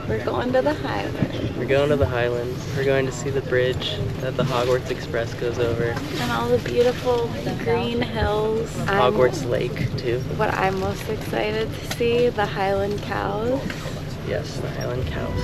We're going to the Highlands. We're going to the Highlands. We're going to see the bridge that the Hogwarts Express goes over. And all the beautiful green hills. Hogwarts Lake, too. What I'm most excited to see, the Highland cows. Yes, the Highland cows.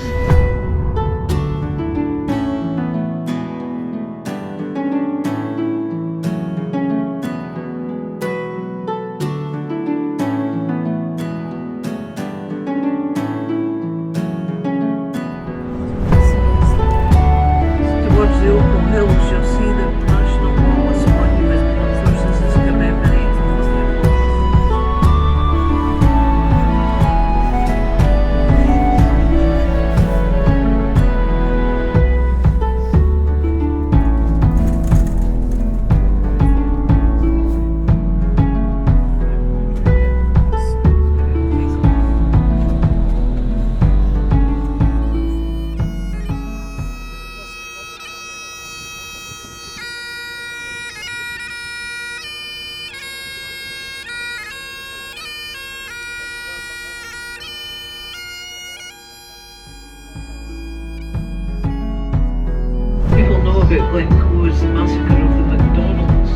Was the massacre of the McDonald's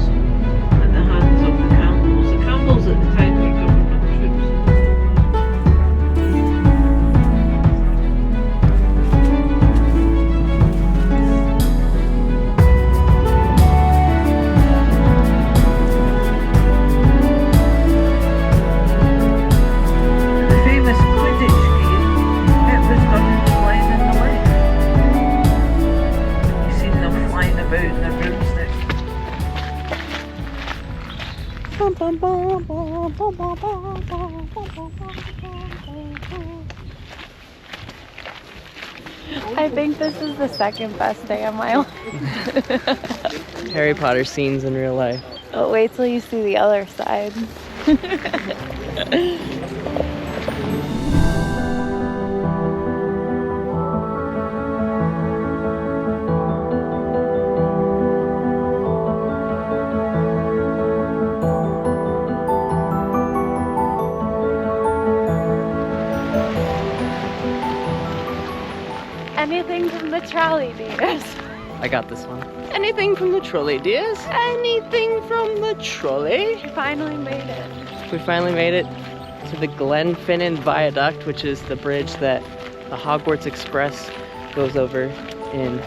at the hands of the Campbells. The Campbells at the time were government troops. The famous Quidditch game, it was done flying in the lake. Flying about in their broomstick. I think this is the second best day of my life. Harry Potter scenes in real life. But wait till you see the other side. Anything from the trolley, dears? I got this one. Anything from the trolley, dears? Anything from the trolley? We finally made it. We finally made it to the Glenfinnan Viaduct, which is the bridge that the Hogwarts Express goes over in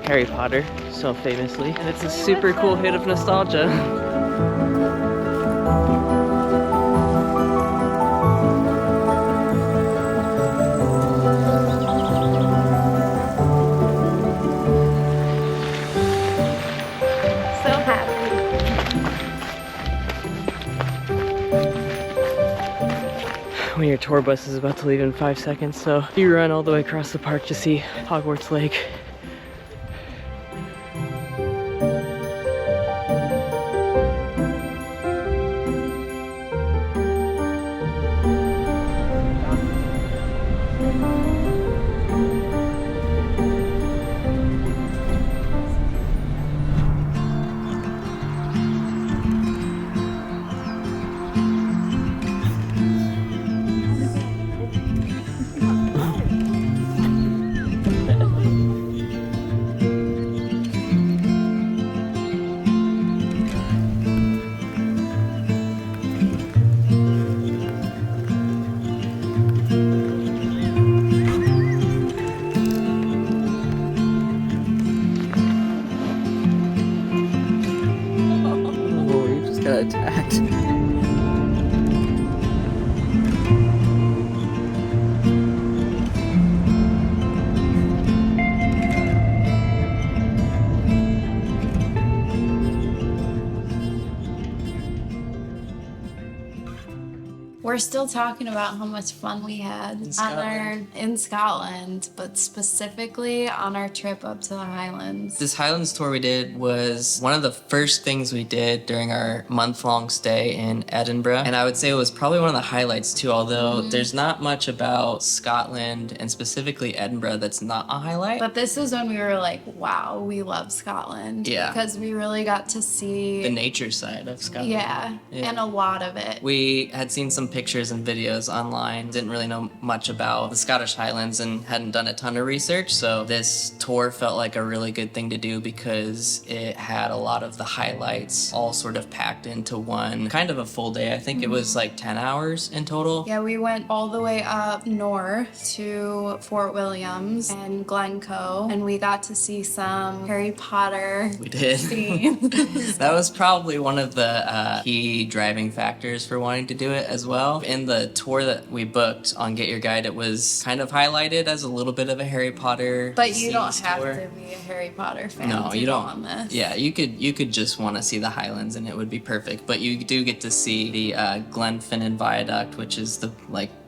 Harry Potter so famously. And it's a super cool hit of nostalgia. When your tour bus is about to leave in 5 seconds, so you run all the way across the park to see Hogwarts Lake. Attacked. We're still talking about how much fun we had in Scotland, but specifically on our trip up to the Highlands. This Highlands tour we did was one of the first things we did during our month-long stay in Edinburgh. And I would say it was probably one of the highlights too, although there's not much about Scotland and specifically Edinburgh that's not a highlight. But this is when we were like, wow, we love Scotland. Yeah. Because we really got to see the nature side of Scotland. Yeah, and a lot of it. We had seen some pictures and videos online. Didn't really know much about the Scottish Highlands and hadn't done a ton of research, so this tour felt like a really good thing to do because it had a lot of the highlights all sort of packed into one, kind of a full day. I think it was like 10 hours in total. Yeah, we went all the way up north to Fort Williams and Glencoe, and we got to see some Harry Potter We did. scenes. That was probably one of the key driving factors for wanting to do it as well. In the tour that we booked on Get Your Guide, it was kind of highlighted as a little bit of a Harry Potter But you don't scenes have tour. to be a Harry Potter fan No, to you go don't. on this. Yeah, you could just want to see the Highlands and it would be perfect. But you do get to see the Glenfinnan Viaduct, which is the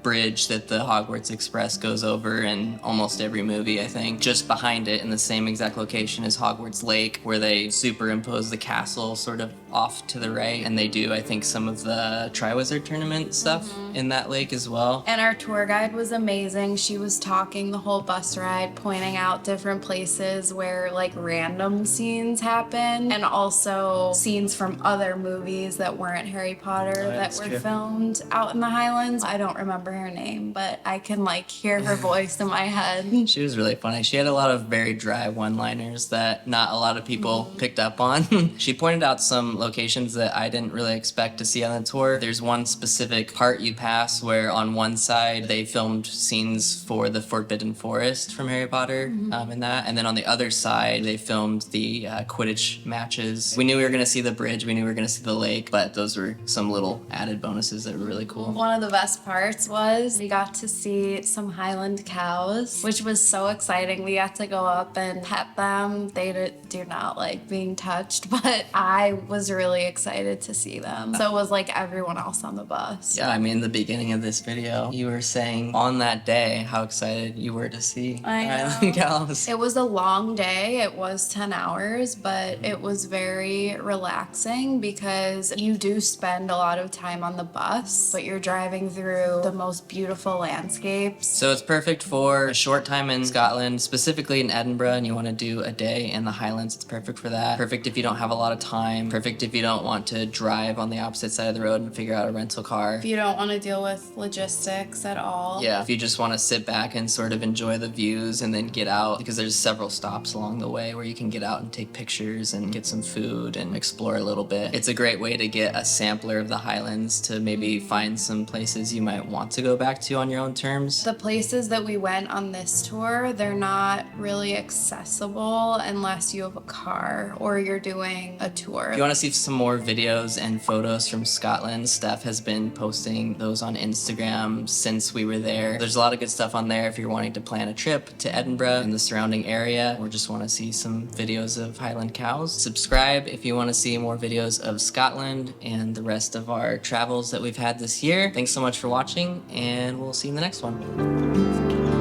bridge that the Hogwarts Express goes over in almost every movie, I think. Just behind it in the same exact location is Hogwarts Lake, where they superimpose the castle sort of off to the right, and they do, I think, some of the Triwizard Tournament stuff in that lake as well. And our tour guide was amazing. She was talking the whole bus ride, pointing out different places where like random scenes happen, and also scenes from other movies that weren't Harry Potter that that's were true. filmed out in the Highlands. I don't remember her name, but I can like hear her voice in my head. She was really funny. She had a lot of very dry one-liners that not a lot of people picked up on. She pointed out some locations that I didn't really expect to see on the tour. There's one specific part you pass where on one side they filmed scenes for the Forbidden Forest from Harry Potter in that, and then on the other side they filmed the Quidditch matches. We knew we were going to see the bridge, we knew we were going to see the lake, but those were some little added bonuses that were really cool. One of the best parts was we got to see some Highland cows, which was so exciting. We got to go up and pet them. They do not like being touched, but I was really excited to see them. So was like everyone else on the bus. Yeah, I mean, the beginning of this video, you were saying on that day how excited you were to see I know. Highland cows. It was a long day. It was 10 hours, but it was very relaxing because you do spend a lot of time on the bus, but you're driving through the most beautiful landscapes. So it's perfect for a short time in Scotland, specifically in Edinburgh, and you want to do a day in the Highlands. It's perfect for that. Perfect if you don't have a lot of time. Perfect if you don't want to drive on the opposite side of the road and figure out a rental car. If you don't want to deal with logistics at all. Yeah, if you just want to sit back and sort of enjoy the views and then get out, because there's several stops along the way where you can get out and take pictures and get some food and explore a little bit. It's a great way to get a sampler of the Highlands to maybe find some places you might want to go back to on your own terms. The places that we went on this tour, they're not really accessible unless you have a car or you're doing a tour. If you want to see some more videos and photos from Scotland, Steph has been posting those on Instagram since we were there. There's a lot of good stuff on there if you're wanting to plan a trip to Edinburgh and the surrounding area, or just want to see some videos of Highland cows. Subscribe if you want to see more videos of Scotland and the rest of our travels that we've had this year. Thanks so much for watching, and we'll see you in the next one.